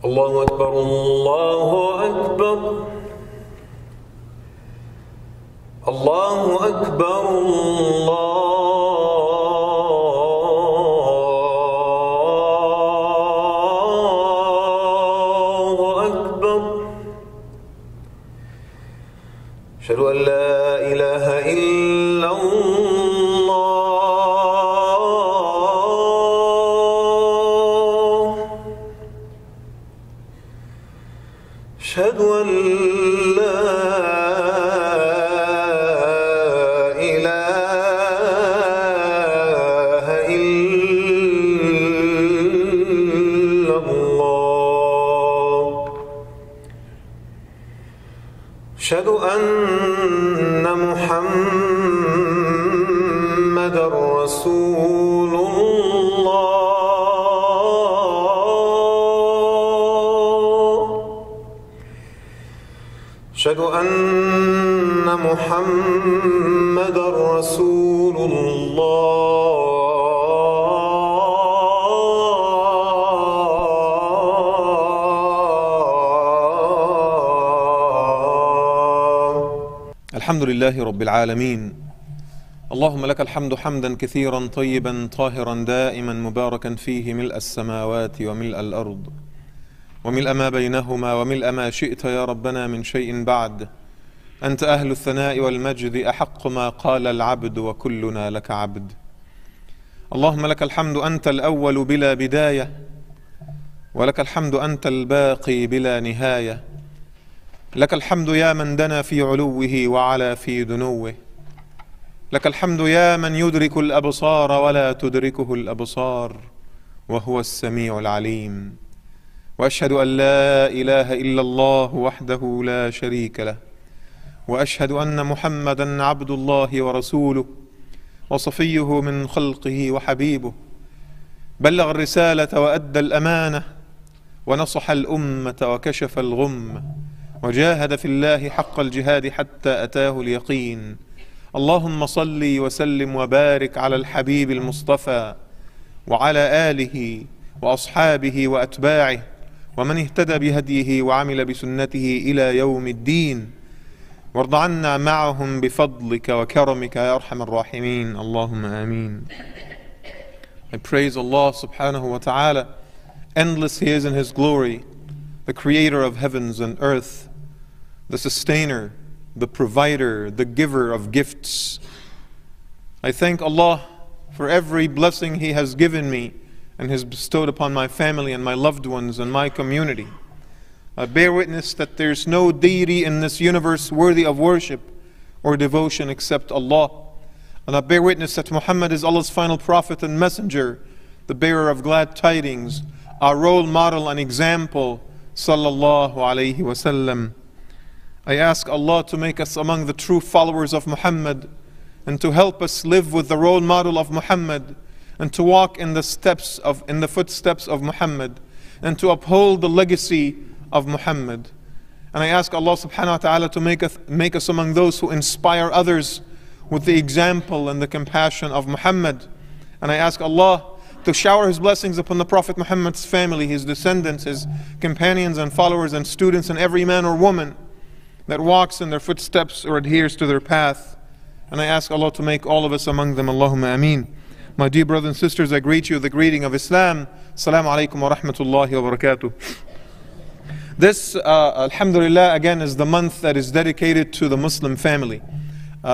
الله أكبر الله أكبر الله أكبر الله أكبر أشهد أن لا إله إلا الله أشهد أن لا إله إلا الله أشهد أن محمدًا رسول الله أشهد أن محمدًا رسول الله الحمد لله رب العالمين. اللهم لك الحمد حمدا كثيرا طيبا طاهرا دائما مباركا فيه ملء السماوات وملء الأرض وملء ما بينهما وملء ما شئت يا ربنا من شيء بعد. أنت أهل الثناء والمجد، أحق ما قال العبد وكلنا لك عبد. اللهم لك الحمد أنت الأول بلا بداية، ولك الحمد أنت الباقي بلا نهاية. لك الحمد يا من دنا في علوه وعلا في دنوه. لك الحمد يا من يدرك الأبصار ولا تدركه الأبصار وهو السميع العليم. وأشهد أن لا إله إلا الله وحده لا شريك له، وأشهد أن محمدا عبد الله ورسوله وصفيه من خلقه وحبيبه. بلغ الرسالة وأدى الأمانة ونصح الأمة وكشف الغمة، وجاهد في الله حق الجهاد حتى أتاه اليقين. اللهم صل وسلم وبارك على الحبيب المصطفى وعلى آله وأصحابه وأتباعه ومن اهتدى بهديه وعمل بسنته إلى يوم الدين. وارض عنا معهم بفضلك وكرمك يا أرحم الراحمين. اللهم آمين. I praise Allah subhanahu wa ta'ala. Endless He is in His glory, the creator of heavens and earth, the sustainer, the provider, the giver of gifts. I thank Allah for every blessing He has given me and has bestowed upon my family and my loved ones and my community. I bear witness that there's no deity in this universe worthy of worship or devotion except Allah. And I bear witness that Muhammad is Allah's final prophet and messenger, the bearer of glad tidings, our role model and example, sallallahu alayhi wasallam. I ask Allah to make us among the true followers of Muhammad and to help us live with the role model of Muhammad and to walk in the footsteps of Muhammad and to uphold the legacy of Muhammad. And I ask Allah subhanahu wa ta'ala to make us among those who inspire others with the example and the compassion of Muhammad. And I ask Allah to shower His blessings upon the Prophet Muhammad's family, his descendants, his companions and followers and students, and every man or woman that walks in their footsteps or adheres to their path. And I ask Allah to make all of us among them. Allahumma ameen. My dear brothers and sisters, I greet you with the greeting of Islam. Assalamu alaikum wa rahmatullahi wa barakatuh. This, alhamdulillah, again is the month that is dedicated to the Muslim family,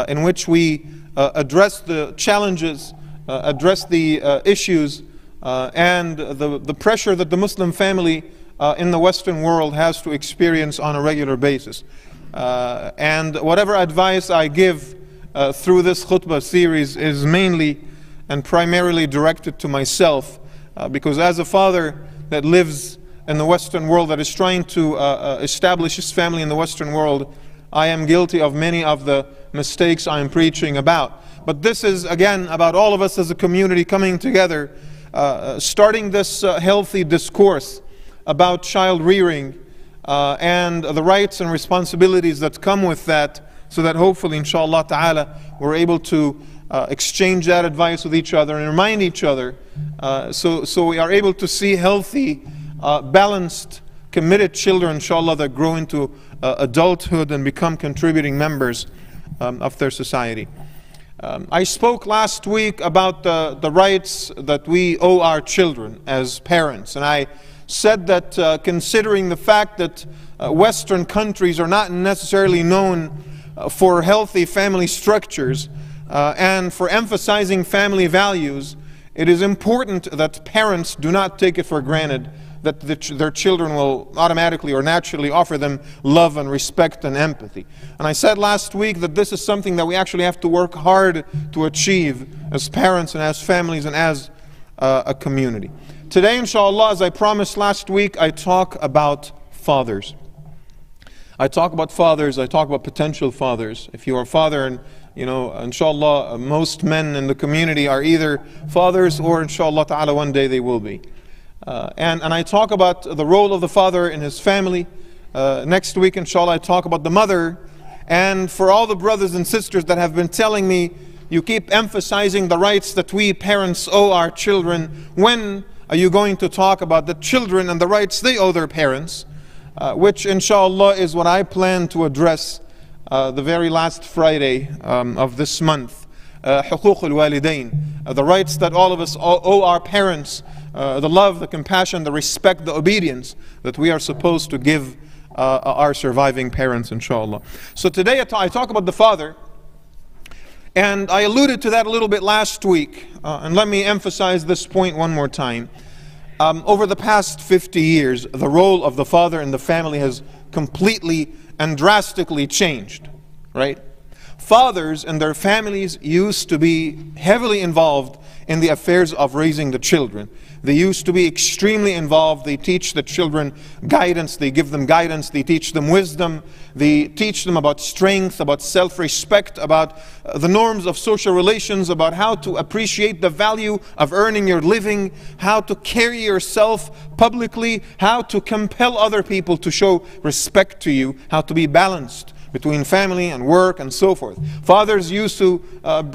in which we address the challenges, address the issues, and the pressure that the Muslim family in the Western world has to experience on a regular basis. And whatever advice I give through this khutbah series is mainly and primarily directed to myself, because as a father that lives in the Western world, that is trying to establish his family in the Western world, I am guilty of many of the mistakes I am preaching about. But this is again about all of us as a community coming together, starting this healthy discourse about child rearing and the rights and responsibilities that come with that, so that hopefully inshallah ta'ala we're able to exchange that advice with each other and remind each other, so we are able to see healthy, balanced committed children, inshallah, that grow into adulthood and become contributing members of their society. I spoke last week about the rights that we owe our children as parents, and I said that considering the fact that Western countries are not necessarily known for healthy family structures and for emphasizing family values, it is important that parents do not take it for granted that their children will automatically or naturally offer them love and respect and empathy. And I said last week that this is something that we actually have to work hard to achieve as parents and as families and as a community. Today, inshallah, as I promised last week, I talk about fathers. I talk about fathers, I talk about potential fathers. If you are a father, and you know, inshallah, most men in the community are either fathers or inshallah ta'ala one day they will be. And I talk about the role of the father in his family. Next week, inshallah, I talk about the mother. And for all the brothers and sisters that have been telling me, you keep emphasizing the rights that we parents owe our children, when are you going to talk about the children and the rights they owe their parents? Which, inshallah, is what I plan to address the very last Friday of this month. حقوق الوالدين, the rights that all of us owe our parents, the love, the compassion, the respect, the obedience that we are supposed to give our surviving parents, inshallah. So today I talk about the father, and I alluded to that a little bit last week, and let me emphasize this point one more time. Over the past 50 years, the role of the father in the family has completely and drastically changed, right? Fathers and their families used to be heavily involved in the affairs of raising the children. They used to be extremely involved. They teach the children guidance, they give them guidance, they teach them wisdom, they teach them about strength, about self-respect, about the norms of social relations, about how to appreciate the value of earning your living, how to carry yourself publicly, how to compel other people to show respect to you, how to be balanced between family and work and so forth. Fathers used to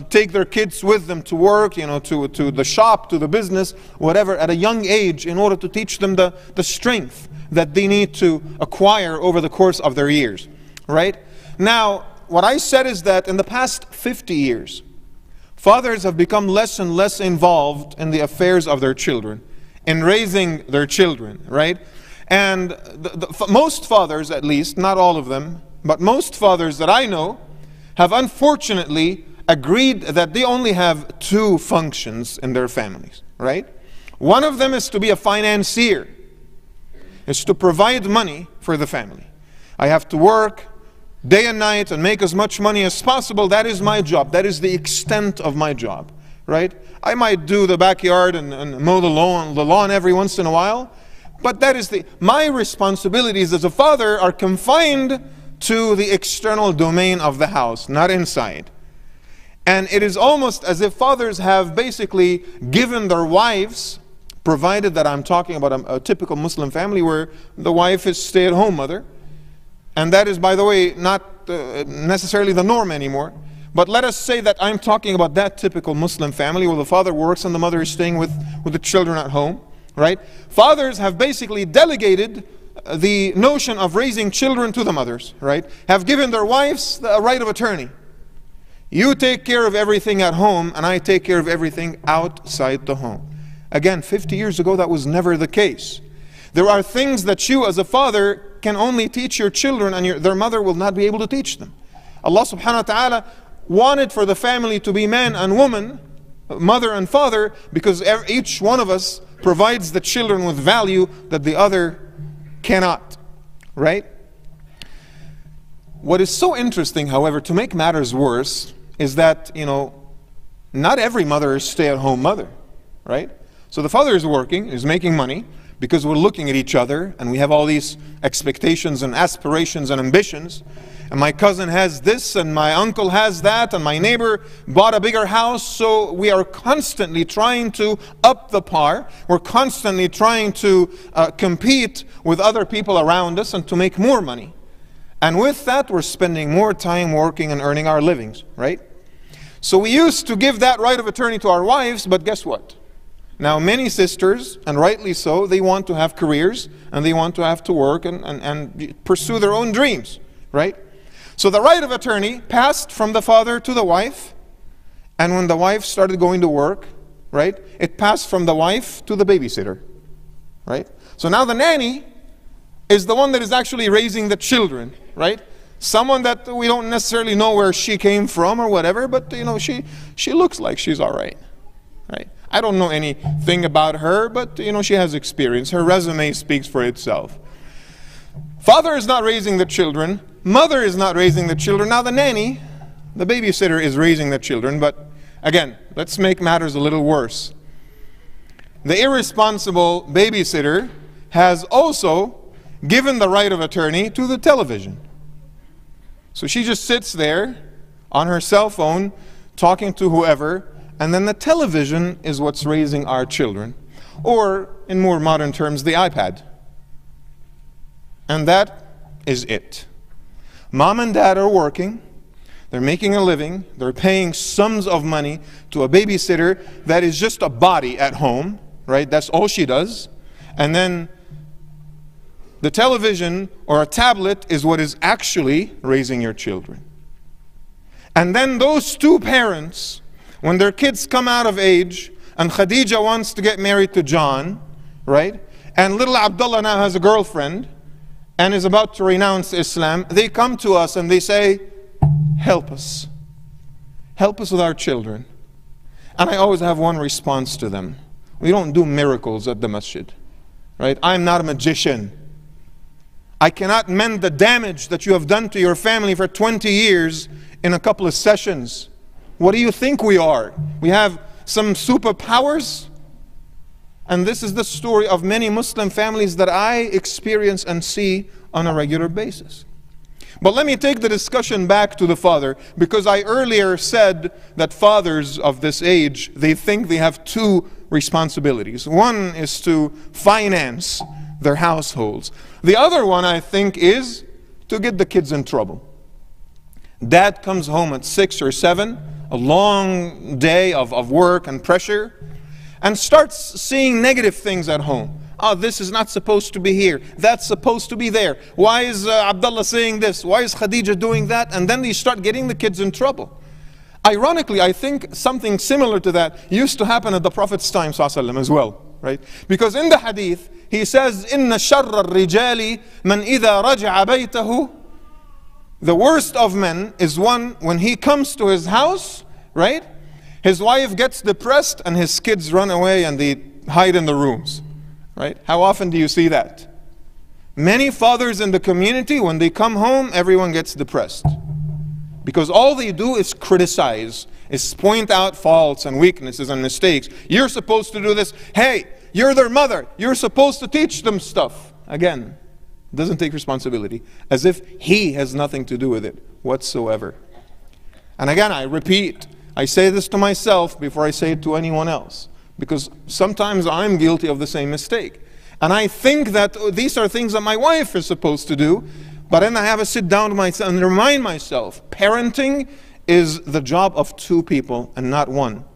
take their kids with them to work, you know, to the shop, to the business, whatever, at a young age in order to teach them the strength that they need to acquire over the course of their years, right? Now, what I said is that in the past 50 years, fathers have become less and less involved in the affairs of their children, in raising their children, right? And most fathers, at least, not all of them, but most fathers that I know have unfortunately agreed that they only have two functions in their families, right? One of them is to be a financier, is to provide money for the family. I have to work day and night and make as much money as possible. That is my job. That is the extent of my job, right? I might do the backyard and mow the lawn every once in a while, but that is my responsibilities as a father are confined to the external domain of the house, not inside. And it is almost as if fathers have basically given their wives, provided that I'm talking about a typical Muslim family where the wife is stay-at-home mother, and that is, by the way, not necessarily the norm anymore. But let us say that I'm talking about that typical Muslim family where the father works and the mother is staying with the children at home, right? Fathers have basically delegated the notion of raising children to the mothers, right? Have given their wives the right of attorney. You take care of everything at home and I take care of everything outside the home. Again, 50 years ago that was never the case. There are things that you as a father can only teach your children and their mother will not be able to teach them. Allah subhanahu wa ta'ala wanted for the family to be man and woman, mother and father, because each one of us provides the children with value that the other cannot, right? What is so interesting, however, to make matters worse, is that, you know, not every mother is stay-at-home mother, right? So the father is working, is making money, because we're looking at each other, and we have all these expectations and aspirations and ambitions, and my cousin has this, and my uncle has that, and my neighbor bought a bigger house, so we are constantly trying to up the par. We're constantly trying to compete with other people around us and to make more money. And with that, we're spending more time working and earning our livings, right? So we used to give that right of attorney to our wives, but guess what? Now many sisters, and rightly so, they want to have careers and they want to have to work and pursue their own dreams, right? So the right of attorney passed from the father to the wife, and when the wife started going to work, right, it passed from the wife to the babysitter, right? So now the nanny is the one that is actually raising the children, right? Someone that we don't necessarily know where she came from or whatever, but you know, she looks like she's all right, right? I don't know anything about her, but you know, she has experience. Her resume speaks for itself. Father is not raising the children. Mother is not raising the children. Now the nanny, the babysitter, is raising the children. But again, let's make matters a little worse. The irresponsible babysitter has also given the right of attorney to the television. So she just sits there on her cell phone talking to whoever, and then the television is what's raising our children. Or, in more modern terms, the iPad. And that is it. Mom and dad are working, they're making a living, they're paying sums of money to a babysitter that is just a body at home, right? That's all she does. And then the television or a tablet is what is actually raising your children. And then those two parents, when their kids come out of age, and Khadija wants to get married to John, right? And little Abdullah now has a girlfriend and is about to renounce Islam, they come to us and they say, help us. Help us with our children. And I always have one response to them. We don't do miracles at the masjid, right? I'm not a magician. I cannot mend the damage that you have done to your family for 20 years in a couple of sessions. What do you think we are? We have some superpowers? And this is the story of many Muslim families that I experience and see on a regular basis. But let me take the discussion back to the father, because I earlier said that fathers of this age, they think they have two responsibilities. One is to finance their households. The other one, I think, is to get the kids in trouble. Dad comes home at 6 or 7, a long day of work and pressure, and starts seeing negative things at home. Oh, this is not supposed to be here. That's supposed to be there. Why is Abdullah saying this? Why is Khadija doing that? And then they start getting the kids in trouble. Ironically, I think something similar to that used to happen at the Prophet's time ﷺ as well, right? Because in the hadith, he says, إِنَّ شَرَّ الرِّجَالِ مَنْ إِذَا رَجَعَ بَيْتَهُ. The worst of men is one when he comes to his house, right? His wife gets depressed and his kids run away and they hide in the rooms, right? How often do you see that? Many fathers in the community, when they come home, everyone gets depressed. Because all they do is criticize, is point out faults and weaknesses and mistakes. You're supposed to do this. Hey, you're their mother. You're supposed to teach them stuff. Again, doesn't take responsibility. As if he has nothing to do with it whatsoever. And again, I repeat, I say this to myself before I say it to anyone else. Because sometimes I'm guilty of the same mistake. And I think that these are things that my wife is supposed to do. But then I have to sit down to myself and remind myself, parenting is the job of two people and not one.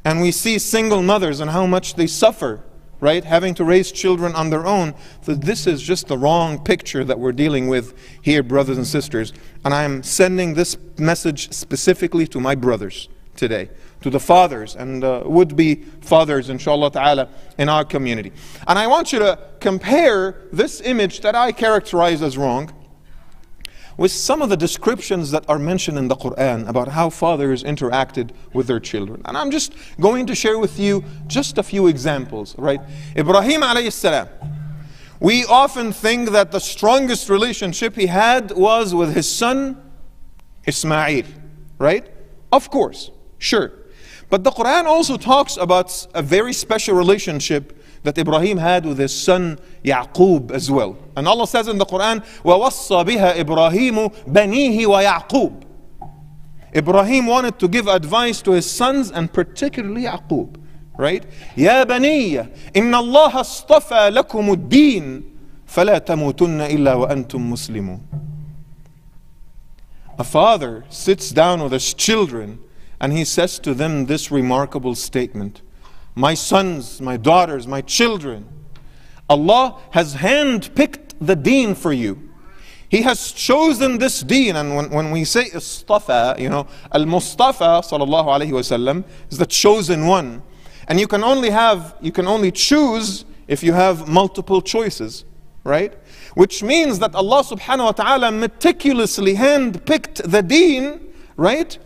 And we see single mothers and how much they suffer, right? Having to raise children on their own. So this is just the wrong picture that we're dealing with here, brothers and sisters. And I'm sending this message specifically to my brothers today, to the fathers and would-be fathers, inshallah ta'ala, in our community. And I want you to compare this image that I characterize as wrong with some of the descriptions that are mentioned in the Quran about how fathers interacted with their children. And I'm just going to share with you just a few examples, right? Ibrahim alayhi salam. We often think that the strongest relationship he had was with his son Ismail, right? Of course, sure. But the Quran also talks about a very special relationship that Ibrahim had with his son Yaqub as well. And Allah says in the Quran, وَوَصَّى بِهَا إِبْرَاهِيمُ بَنِيهِ وَيَعْقُوبُ. Ibrahim wanted to give advice to his sons and particularly Yaqub, right? يَا بَنِيَّ إِنَّ اللَّهَ اصْطَفَى لَكُمُ الدِّينَ فَلَا تَمُوتُنَّ إِلَّا وَأَنْتُمْ مُسْلِمُونَ. A father sits down with his children and he says to them this remarkable statement. my sons, my daughters, my children. Allah has handpicked the deen for you. He has chosen this deen. And when we say istafa, al-Mustafa sallallahu alayhi wasallam is the chosen one. And you can only choose if you have multiple choices, right? Which means that Allah subhanahu wa ta'ala meticulously handpicked the deen, right?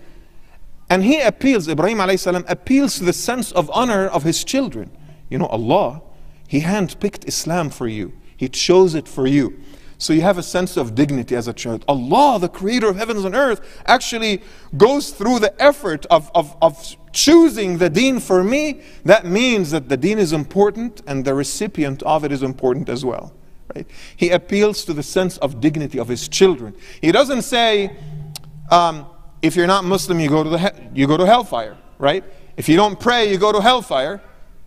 And He appeals, Ibrahim alayhi salam appeals to the sense of honor of his children. Allah, He handpicked Islam for you. He chose it for you. So you have a sense of dignity as a child. Allah, the creator of heavens and earth, actually goes through the effort of choosing the deen for me. That means that the deen is important and the recipient of it is important as well. Right? He appeals to the sense of dignity of his children. He doesn't say, if you're not Muslim, you go to hellfire, right? If you don't pray, you go to hellfire.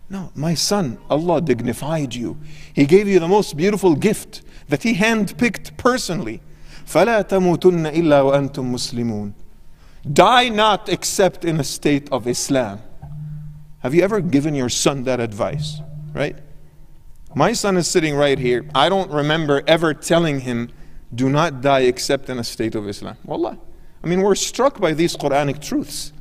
No, my son, Allah dignified you. He gave you the most beautiful gift that He handpicked personally. فَلَا تَمُوتُنَّ إِلَّا وَأَنْتُمْ مُسْلِمُونَ. Die not except in a state of Islam. Have you ever given your son that advice? Right? My son is sitting right here. I don't remember ever telling him, do not die except in a state of Islam. Wallah. I mean, we're struck by these Quranic truths.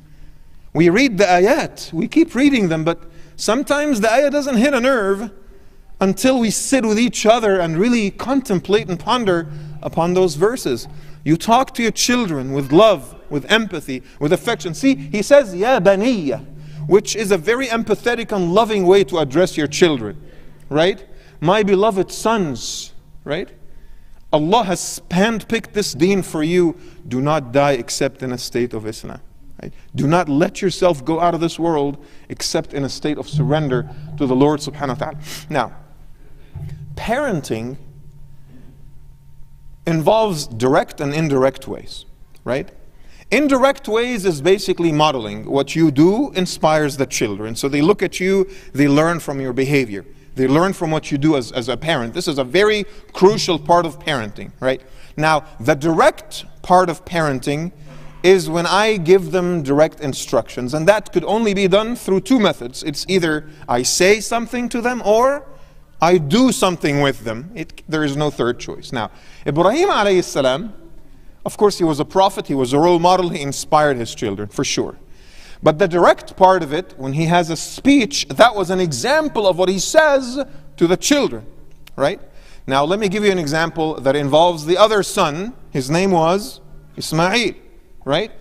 We read the ayat, we keep reading them, but sometimes the ayat doesn't hit a nerve until we sit with each other and really contemplate and ponder upon those verses. You talk to your children with love, with empathy, with affection. See, He says, Ya Baniya, which is a very empathetic and loving way to address your children, right? My beloved sons, right? Allah has handpicked this deen for you. Do not die except in a state of Islam. Right? Do not let yourself go out of this world except in a state of surrender to the Lord subhanahu wa ta'ala. Now, parenting involves direct and indirect ways, right? Indirect ways is basically modeling. What you do inspires the children. So they look at you, they learn from your behavior. They learn from what you do as a parent. This is a very crucial part of parenting, right? Now, the direct part of parenting is when I give them direct instructions. And that could only be done through two methods. It's either I say something to them or I do something with them. There is no third choice. Now, Ibrahim alayhi salam, of course he was a prophet, he was a role model, he inspired his children, for sure. But the direct part of it, when he has a speech, that was an example of what he says to the children, right? Now let me give you an example that involves the other son. His name was Ismail, right?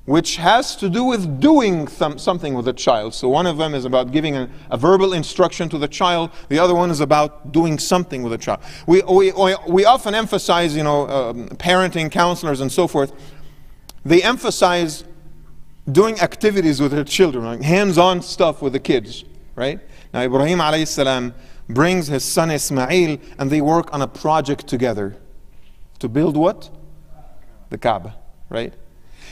Which has to do with doing something with a child. So one of them is about giving a verbal instruction to the child. The other one is about doing something with a child. We often emphasize, parenting counselors and so forth. They emphasize doing activities with their children, like hands-on stuff with the kids, right? Now Ibrahim alayhi salam brings his son Ismail and they work on a project together. To build what? The Kaaba, right?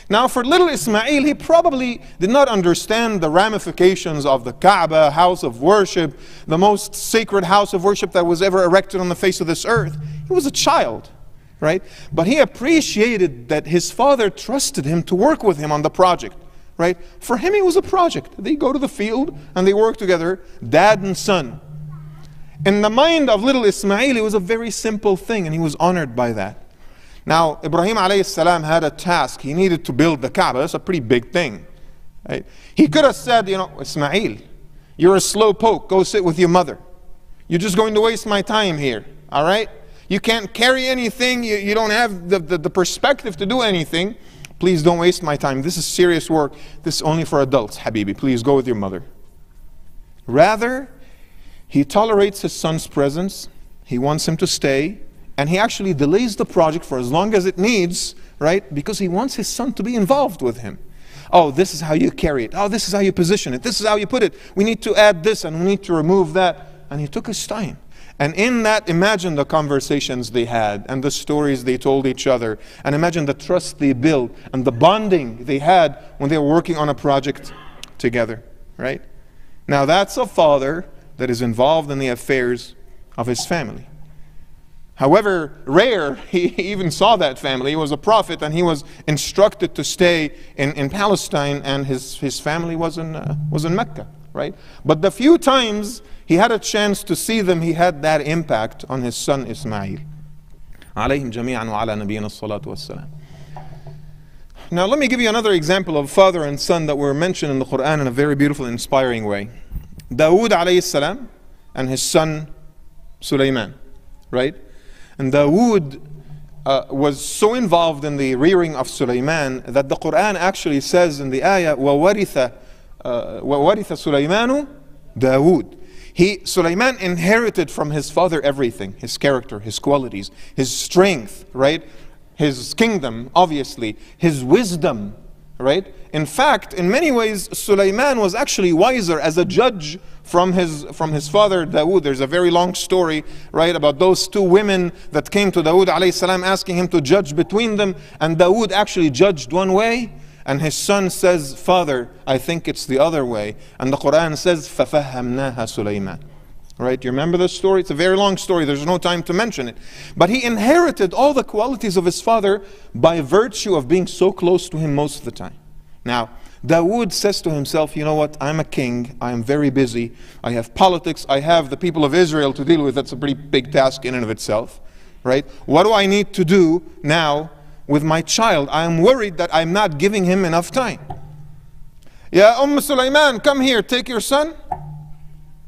Now for little Ismail, he probably did not understand the ramifications of the Kaaba, house of worship, the most sacred house of worship that was ever erected on the face of this earth. He was a child, right? But he appreciated that his father trusted him to work with him on the project, right? For him it was a project. They go to the field and they work together, dad and son. In the mind of little Ismail, it was a very simple thing and he was honored by that. Now, Ibrahim alayhi salam had a task. He needed to build the Kaaba. That's a pretty big thing, right? He could have said, Ismail, you're a slow poke. Go sit with your mother. You're just going to waste my time here, all right? You can't carry anything. You don't have the perspective to do anything. Please don't waste my time. This is serious work. This is only for adults, Habibi. Please go with your mother. Rather, he tolerates his son's presence. He wants him to stay. And he actually delays the project for as long as it needs, right? Because he wants his son to be involved with him. Oh, this is how you carry it. Oh, this is how you position it. This is how you put it. We need to add this and we need to remove that. And he took his time. And in that, imagine the conversations they had and the stories they told each other. And imagine the trust they built and the bonding they had when they were working on a project together, right? Now that's a father that is involved in the affairs of his family. However rare, he even saw that family. He was a prophet and he was instructed to stay in Palestine, and his family was in Mecca, right? But the few times he had a chance to see them, he had that impact on his son Ismail. عليهم جميعا وعلى نبينا الصلاة والسلام. Now let me give you another example of father and son that were mentioned in the Quran in a very beautiful and inspiring way. Dawood alayhi salam and his son Sulaiman, right? And Dawood was so involved in the rearing of Sulaiman that the Quran actually says in the ayah, وَوَرِثَ سُلَيْمَانُ دَاوُود. Sulaiman inherited from his father everything, his character, his qualities, his strength, right? His kingdom, obviously, his wisdom, right? In fact, in many ways, Sulaiman was actually wiser as a judge from his father Dawood. There's a very long story, right, about those two women that came to Dawood alayhi salam asking him to judge between them, and Dawood actually judged one way, and his son says, "Father, I think it's the other way." And the Quran says, فَفَهَّمْنَاهَا Sulaiman. Right? You remember this story? It's a very long story. There's no time to mention it. But he inherited all the qualities of his father by virtue of being so close to him most of the time. Now, Dawood says to himself, you know what? I'm a king. I am very busy. I have politics. I have the people of Israel to deal with. That's a pretty big task in and of itself. Right? What do I need to do now with my child? I am worried that I'm not giving him enough time. Ya Sulaiman, come here. Take your son.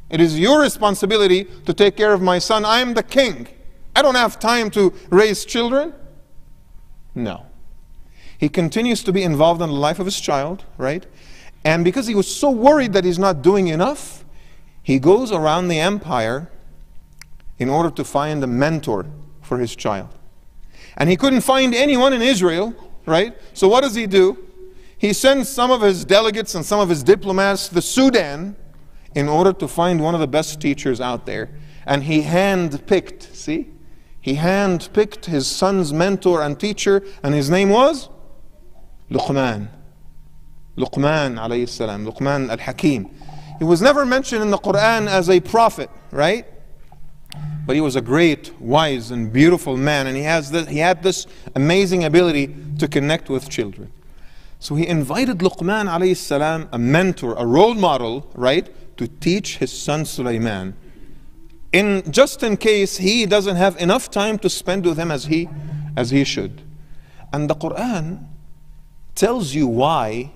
It is your responsibility to take care of my son. I am the king. I don't have time to raise children. No. He continues to be involved in the life of his child, right? And because he was so worried that he's not doing enough, he goes around the empire in order to find a mentor for his child. And he couldn't find anyone in Israel, right? So what does he do? He sends some of his delegates and some of his diplomats to the Sudan in order to find one of the best teachers out there. And he hand-picked, see? He hand-picked his son's mentor and teacher, and his name was Luqman. Luqman alayhi salam, Luqman al-Hakim. He was never mentioned in the Quran as a prophet, right? But he was a great, wise, and beautiful man, and he had this amazing ability to connect with children. So he invited Luqman alayhi salam, a mentor, a role model, right, to teach his son Sulaiman, just in case he doesn't have enough time to spend with him as he should. And the Quran tells you why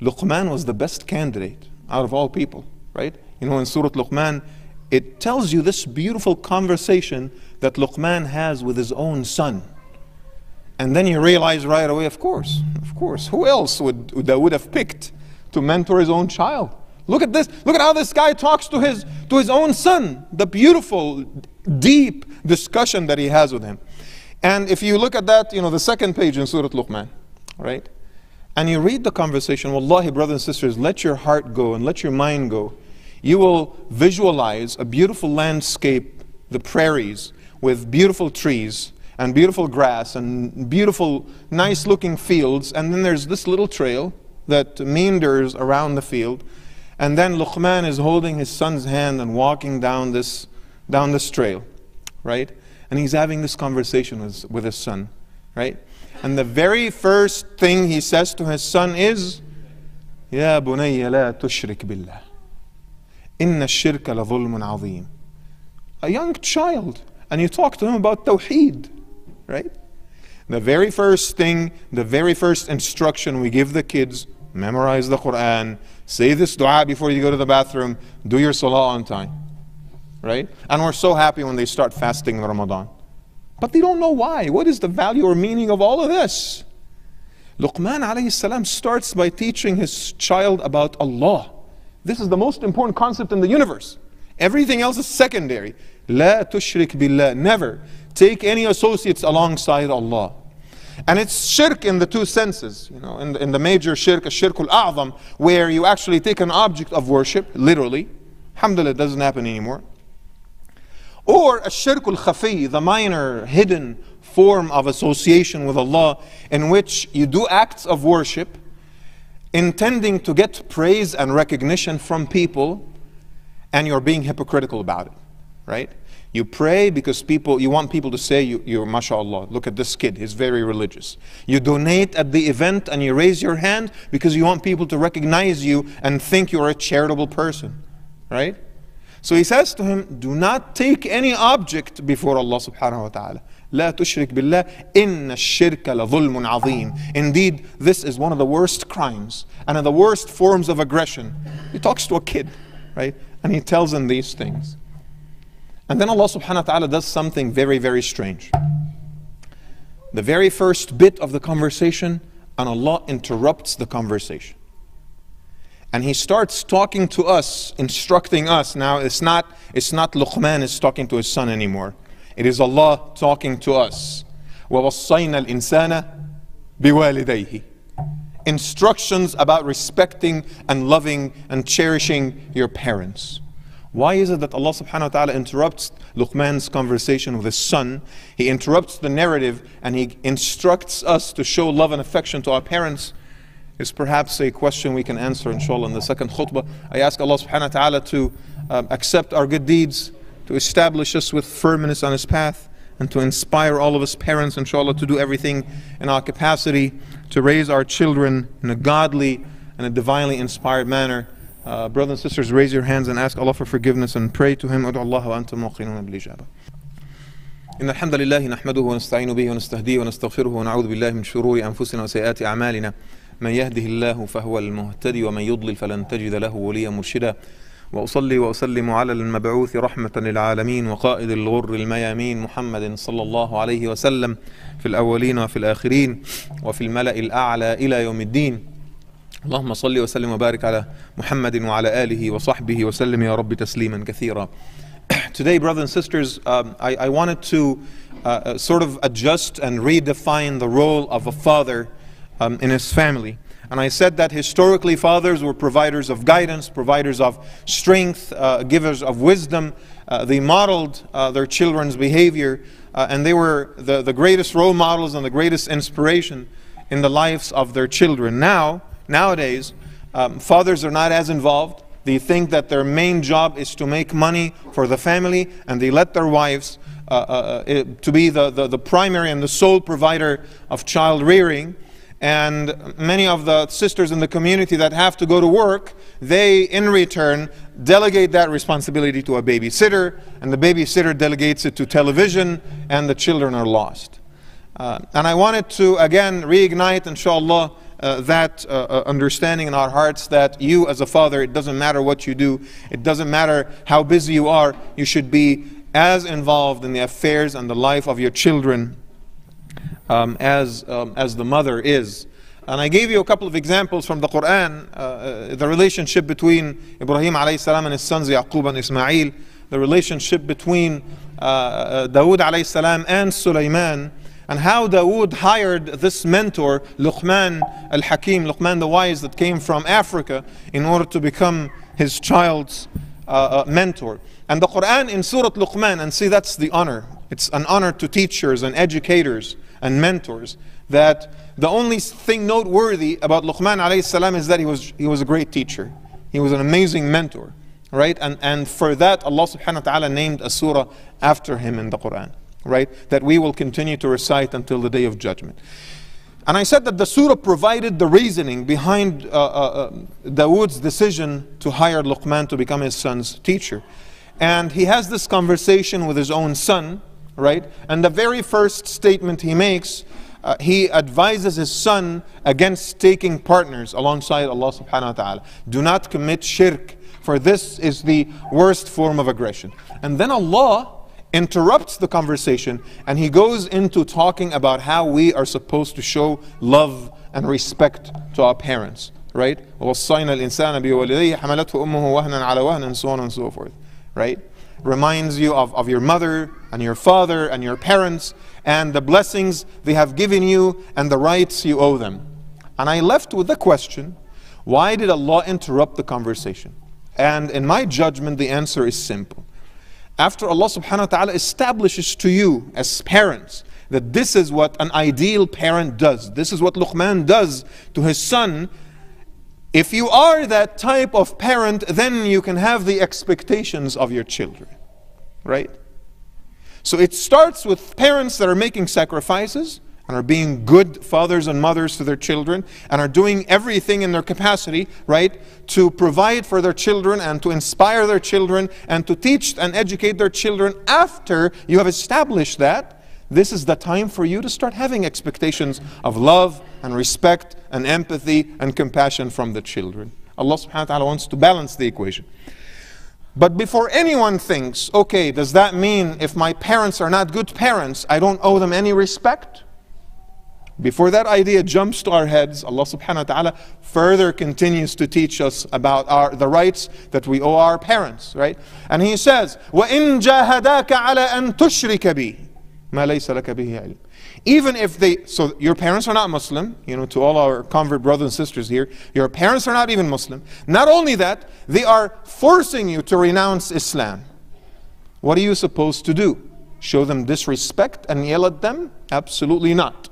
Luqman was the best candidate out of all people, right? You know, in Surah Luqman, it tells you this beautiful conversation that Luqman has with his own son. And then you realize right away, of course, who else would have picked to mentor his own child? Look at this. Look at how this guy talks to his own son. The beautiful, deep discussion that he has with him. And if you look at that, you know, the second page in Surah Luqman, right? And you read the conversation, wallahi, brothers and sisters, let your heart go and let your mind go. You will visualize a beautiful landscape, the prairies, with beautiful trees and beautiful grass and beautiful, nice looking fields. And then there's this little trail that meanders around the field. And then Luqman is holding his son's hand and walking down this trail, right? And he's having this conversation with his son, right? And the very first thing he says to his son is, Ya bunayya la tushrik billah. Inna ash-shirka la dhulmun azim. A young child. And you talk to him about tawheed, right? The very first thing, the very first instruction we give the kids, memorize the Quran, say this dua before you go to the bathroom, do your salah on time, right? And we're so happy when they start fasting in Ramadan. But they don't know why. What is the value or meaning of all of this? Luqman alayhi salam starts by teaching his child about Allah. This is the most important concept in the universe. Everything else is secondary. La tushrik billah. Never take any associates alongside Allah. And it's shirk in the two senses, you know, in the major shirk, shirk al-a'zam, where you actually take an object of worship, literally. Alhamdulillah, it doesn't happen anymore. Or a shirk al-khafi, the minor, hidden form of association with Allah, in which you do acts of worship, intending to get praise and recognition from people, and you're being hypocritical about it, right? You pray because you want people to say, you're mashallah, look at this kid, he's very religious. You donate at the event and you raise your hand because you want people to recognize you and think you're a charitable person, right? So he says to him, do not take any object before Allah subhanahu wa ta'ala. لا تشرك بالله إن الشرك لظلم عظيم. Indeed, this is one of the worst crimes and of the worst forms of aggression. He talks to a kid, right? And he tells him these things. And then Allah subhanahu wa ta'ala does something very, very strange. The very first bit of the conversation, and Allah interrupts the conversation. And He starts talking to us, instructing us. Now it's not Luqman is talking to his son anymore. It is Allah talking to us. وَوَصَّيْنَا الْإِنسَانَ بِوَالِدَيْهِ. Instructions about respecting and loving and cherishing your parents. Why is it that Allah subhanahu wa ta'ala interrupts Luqman's conversation with his son? He interrupts the narrative and He instructs us to show love and affection to our parents. Is perhaps a question we can answer inshallah in the second khutbah. I ask Allah subhanahu wa ta'ala to accept our good deeds, to establish us with firmness on His path, and to inspire all of us parents inshallah to do everything in our capacity to raise our children in a godly and a divinely inspired manner. Brothers and sisters, raise your hands and ask Allah for forgiveness and pray to Him. Ud'u Allah wa antum muqinun bil ijaba. إن الحمد لله نحمده ونستعين به ونستهديه ونستغفره ونعوذ بالله من شرور أنفسنا وسيئات أعمالنا من يهده الله فهو المهتدي ومن يضلل فلن تجد له وليا مرشدا وأصلي وأسلم على المبعوث رحمة للعالمين وقائد الغر الميامين محمد صلى الله عليه وسلم في الأولين وفي الآخرين وفي الملأ الأعلى إلى يوم الدين. اللهم صل وسلم وبارك على محمد وعلى آله وصحبه وسلم يا رب تسليما كثيرا. Today, brothers and sisters, I wanted to sort of adjust and redefine the role of a father in his family. And I said that historically fathers were providers of guidance, providers of strength, givers of wisdom. They modeled their children's behavior and they were the greatest role models and the greatest inspiration in the lives of their children. Nowadays, fathers are not as involved. They think that their main job is to make money for the family, and they let their wives to be the primary and the sole provider of child rearing. And many of the sisters in the community that have to go to work, they in return delegate that responsibility to a babysitter, and the babysitter delegates it to television, and the children are lost. And I wanted to again reignite, inshallah, that understanding in our hearts that you as a father, it doesn't matter what you do, it doesn't matter how busy you are, you should be as involved in the affairs and the life of your children as the mother is. And I gave you a couple of examples from the Quran, the relationship between Ibrahim alayhi salam and his sons Yaqub and Ismail, the relationship between Dawood alayhi salam and Sulaiman, and how Dawood hired this mentor, Luqman al-Hakim, Luqman the wise that came from Africa, in order to become his child's mentor. And the Quran in Surah Luqman, and see that's the honor. It's an honor to teachers and educators and mentors, that the only thing noteworthy about Luqman alayhi salam is that he was a great teacher. He was an amazing mentor, right? And for that Allah subhanahu wa ta'ala named a surah after him in the Quran, right? That we will continue to recite until the day of judgment. And I said that the surah provided the reasoning behind Dawood's decision to hire Luqman to become his son's teacher. And he has this conversation with his own son, right? And the very first statement he makes, he advises his son against taking partners alongside Allah subhanahu wa ta'ala. Do not commit shirk, for this is the worst form of aggression. And then Allah interrupts the conversation and he goes into talking about how we are supposed to show love and respect to our parents, right? وَوَصَّيْنَا الْإِنسَانَ بِوَالِدَيْهِ حَمَلَتْهُ أُمُّهُ وَهْنًا عَلَى وَهْنٍ and so on and so forth, right? Reminds you of your mother and your father and your parents and the blessings they have given you and the rights you owe them. And I left with the question, why did Allah interrupt the conversation? And in my judgment, the answer is simple. After Allah subhanahu wa ta'ala establishes to you as parents that this is what an ideal parent does, this is what Luqman does to his son, if you are that type of parent, then you can have the expectations of your children, right? So it starts with parents that are making sacrifices and are being good fathers and mothers to their children and are doing everything in their capacity, right, to provide for their children and to inspire their children and to teach and educate their children. After you have established that, this is the time for you to start having expectations of love and respect and empathy and compassion from the children. Allah subhanahu wa ta'ala wants to balance the equation. But before anyone thinks, okay, does that mean if my parents are not good parents, I don't owe them any respect? Before that idea jumps to our heads, Allah subhanahu wa ta'ala further continues to teach us about the rights that we owe our parents, right? And He says, وَإِن جَاهَدَاكَ عَلَىٰ أَن تُشْرِكَ بِي مَا لَيْسَ لَكَ بِهِ عِلْمٍ. Even if they, so your parents are not Muslim, to all our convert brothers and sisters here, your parents are not even Muslim. Not only that, they are forcing you to renounce Islam. What are you supposed to do? Show them disrespect and yell at them? Absolutely not.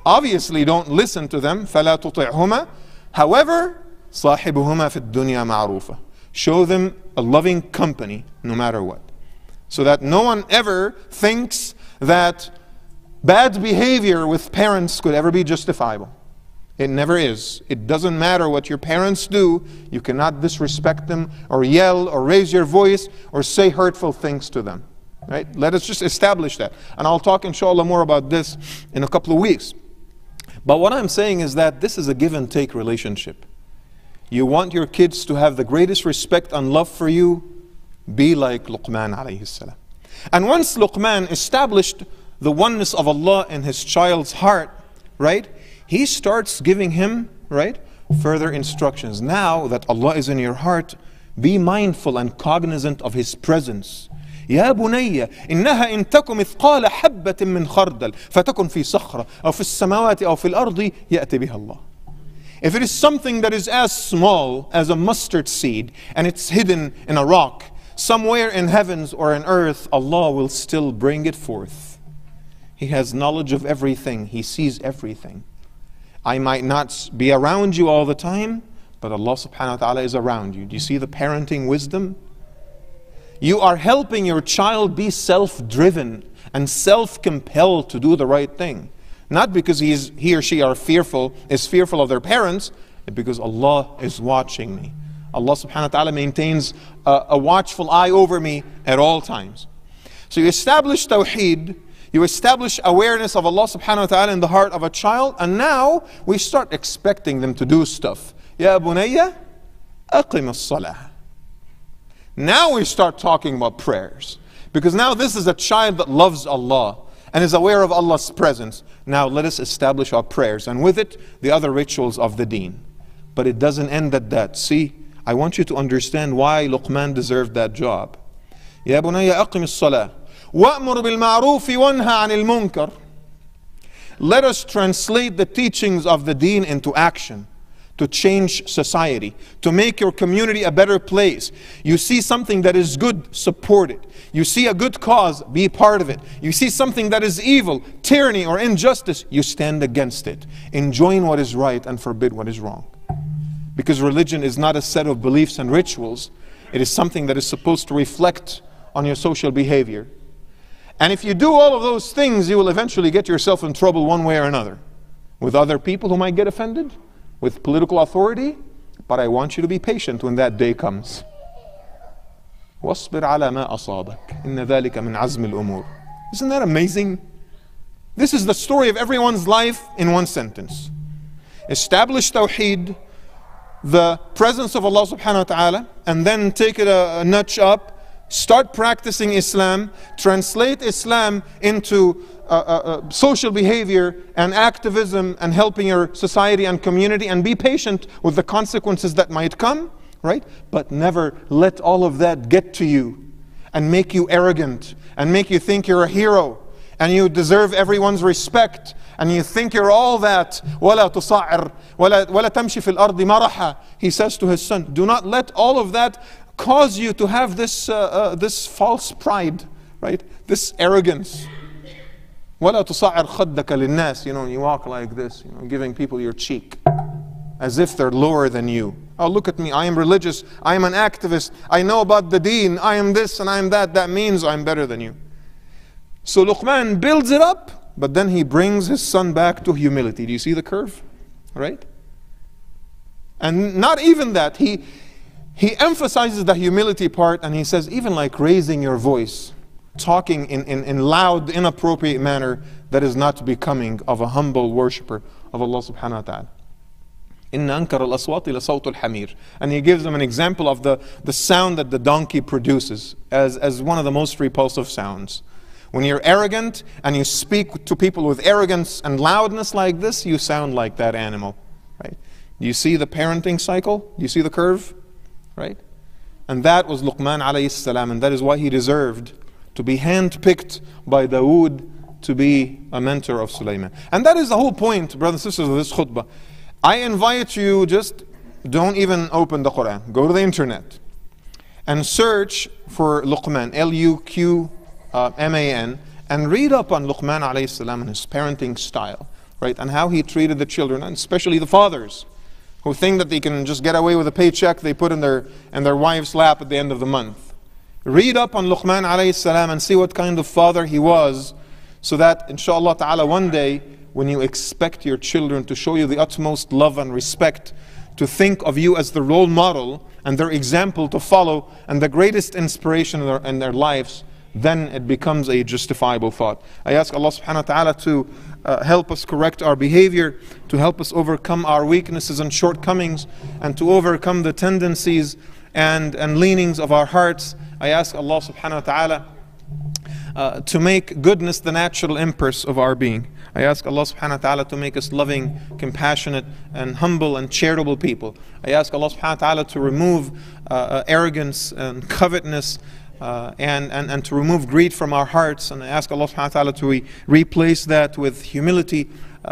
Obviously don't listen to them. فَلَا تُطِعْهُمَا. However, صَاحِبُهُمَا فِي الدُّنْيَا مَعْرُوفًا. Show them a loving company no matter what. So that no one ever thinks that bad behavior with parents could ever be justifiable. It never is. It doesn't matter what your parents do. You cannot disrespect them or yell or raise your voice or say hurtful things to them. Right? Let us just establish that. And I'll talk inshallah more about this in a couple of weeks. But what I'm saying is that this is a give and take relationship. You want your kids to have the greatest respect and love for you, be like Luqman alayhi salam. And once Luqman established the oneness of Allah in his child's heart, right, he starts giving him, right, further instructions. Now that Allah is in your heart, be mindful and cognizant of His presence. يا بني إنها إن تك مثقال حبة من خردل فتكن في صخرة أو في السماوات أو في الأرض يأتي بها الله. If it is something that is as small as a mustard seed and it's hidden in a rock somewhere in heavens or in earth, Allah will still bring it forth. He has knowledge of everything. He sees everything. I might not be around you all the time, but Allah subhanahu wa ta'ala is around you. Do you see the parenting wisdom? You are helping your child be self-driven and self-compelled to do the right thing. Not because he or she is fearful of their parents, but because Allah is watching me. Allah subhanahu wa ta'ala maintains a watchful eye over me at all times. So you establish tawheed, you establish awareness of Allah subhanahu wa ta'ala in the heart of a child, and now we start expecting them to do stuff. Ya bunayya, aqim as-salah. Now we start talking about prayers. Because now this is a child that loves Allah and is aware of Allah's presence. Now let us establish our prayers, and with it, the other rituals of the deen. But it doesn't end at that. See, I want you to understand why Luqman deserved that job. Ya bunayya aqim as-salah. وَأْمُرْ بِالْمَعْرُوفِ وَانْهَى عَنِ الْمُنْكَرِ. Let us translate the teachings of the deen into action, to change society, to make your community a better place. You see something that is good, support it. You see a good cause, be part of it. You see something that is evil, tyranny or injustice, you stand against it. Enjoin what is right and forbid what is wrong. Because religion is not a set of beliefs and rituals. It is something that is supposed to reflect on your social behavior. And if you do all of those things, you will eventually get yourself in trouble one way or another. With other people who might get offended, with political authority. But I want you to be patient when that day comes. وَاصْبِرْ عَلَى مَا أَصَابَكَ إِنَّ ذَلِكَ مِنْ عَزْمِ الْأُمُورِ. Isn't that amazing? This is the story of everyone's life in one sentence. Establish tawheed, the presence of Allah subhanahu wa ta'ala, and then take it a notch up. Start practicing Islam, translate Islam into social behavior and activism and helping your society and community, and be patient with the consequences that might come, right? But never let all of that get to you and make you arrogant and make you think you're a hero and you deserve everyone's respect and you think you're all that. وَلَا تُصَعِّرْ وَلَا تَمْشِ فِي الْأَرْضِ مَرَحًا. He says to his son, do not let all of that cause you to have this false pride, right? This arrogance. وَلَا تُصَعِّرْ خَدَّكَ لِلنَّاسِ. You walk like this, giving people your cheek, as if they're lower than you. Oh, look at me, I am religious, I am an activist, I know about the deen, I am this and I am that. That means I'm better than you. So Luqman builds it up, but then he brings his son back to humility. Do you see the curve? Right? And not even that. He emphasizes the humility part, and he says, even like raising your voice, talking in loud, inappropriate manner that is not becoming of a humble worshipper of Allah subhanahu wa ta'ala. Inna ankar al-aswati la sawt al-hamir. And he gives them an example of the sound that the donkey produces as one of the most repulsive sounds. When you're arrogant and you speak to people with arrogance and loudness like this, you sound like that animal. Right? Do you see the parenting cycle? Do you see the curve? Right? And that was Luqman alayhi salam, and that is why he deserved to be handpicked by Dawood to be a mentor of Sulaiman. And that is the whole point, brothers and sisters, of this khutbah. I invite you, just don't even open the Quran. Go to the internet and search for Luqman, Luqman, and read up on Luqman alayhi salam and his parenting style, right? And how he treated the children, and especially the fathers, who think that they can just get away with a paycheck they put in their wife's lap at the end of the month. Read up on Luqman alayhi salam and see what kind of father he was, so that inshallah ta'ala one day when you expect your children to show you the utmost love and respect, to think of you as the role model and their example to follow and the greatest inspiration in their lives, then it becomes a justifiable thought. I ask Allah subhanahu wa ta'ala to help us correct our behavior, to help us overcome our weaknesses and shortcomings, and to overcome the tendencies and leanings of our hearts. I ask Allah subhanahu wa ta'ala to make goodness the natural impulse of our being. I ask Allah subhanahu wa ta'ala to make us loving, compassionate, and humble and charitable people. I ask Allah subhanahu wa ta'ala to remove arrogance and covetousness, and to remove greed from our hearts. And I ask Allah subhanahu wa ta'ala to replace that with humility,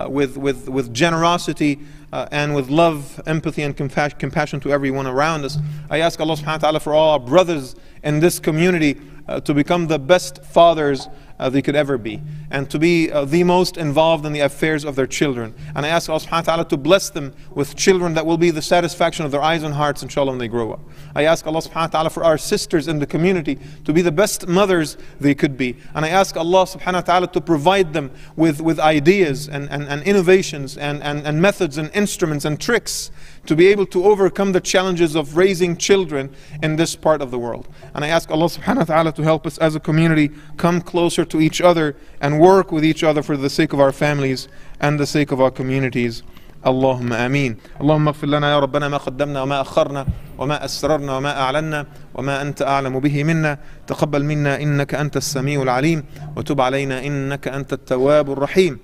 with generosity, and with love, empathy, and compassion to everyone around us. I ask Allah subhanahu wa ta'ala for all our brothers in this community to become the best fathers they could ever be, and to be the most involved in the affairs of their children. And I ask Allah subhanahu wa ta'ala to bless them with children that will be the satisfaction of their eyes and hearts, inshallah, when they grow up. I ask Allah subhanahu wa ta'ala for our sisters in the community to be the best mothers they could be. And I ask Allah subhanahu wa ta'ala to provide them with ideas and innovations and methods and instruments and tricks to be able to overcome the challenges of raising children in this part of the world. And I ask Allah subhanahu wa ta'ala to help us as a community come closer to each other and work with each other for the sake of our families and the sake of our communities. اللهم آمين. اللهم اغفر لنا يا ربنا ما قدمنا وما أخرنا وما أسررنا وما أعلنا وما أنت أعلم به منا. تقبل منا إنك أنت السميع العليم وتب علينا إنك أنت التواب الرحيم.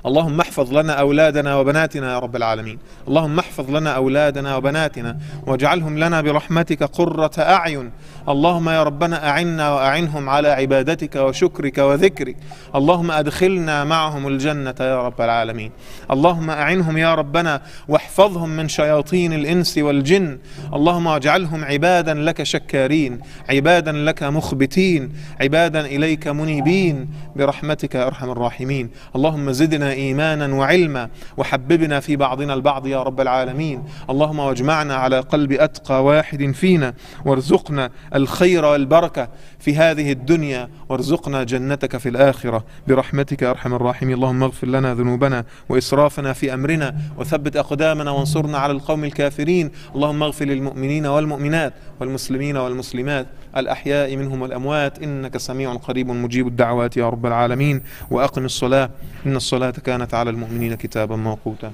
اللهم احفظ لنا أولادنا وبناتنا يا رب العالمين. اللهم احفظ لنا أولادنا وبناتنا واجعلهم لنا برحمتك قرة أعين. اللهم يا ربنا أعنا وأعنهم على عبادتك وشكرك وذكرك. اللهم أدخلنا معهم الجنة يا رب العالمين. اللهم أعنهم يا ربنا واحفظهم من شياطين الإنس والجن. اللهم اجعلهم عبادا لك شكارين، عبادا لك مخبتين، عبادا إليك منيبين برحمتك يا أرحم الراحمين. اللهم زدنا إيمانا وعلما وحببنا في بعضنا البعض يا رب العالمين. اللهم واجمعنا على قلب أتقى واحد فينا وارزقنا الخير والبركة في هذه الدنيا وارزقنا جنتك في الآخرة برحمتك يا أرحم الراحمين. اللهم اغفر لنا ذنوبنا وإسرافنا في أمرنا وثبت أقدامنا وانصرنا على القوم الكافرين. اللهم اغفر للمؤمنين والمؤمنات والمسلمين والمسلمات الأحياء منهم والأموات إنك سميع قريب مجيب الدعوات يا رب العالمين. وأقم الصلاة إن الصلاة كانت على المؤمنين كتابا موقوتا.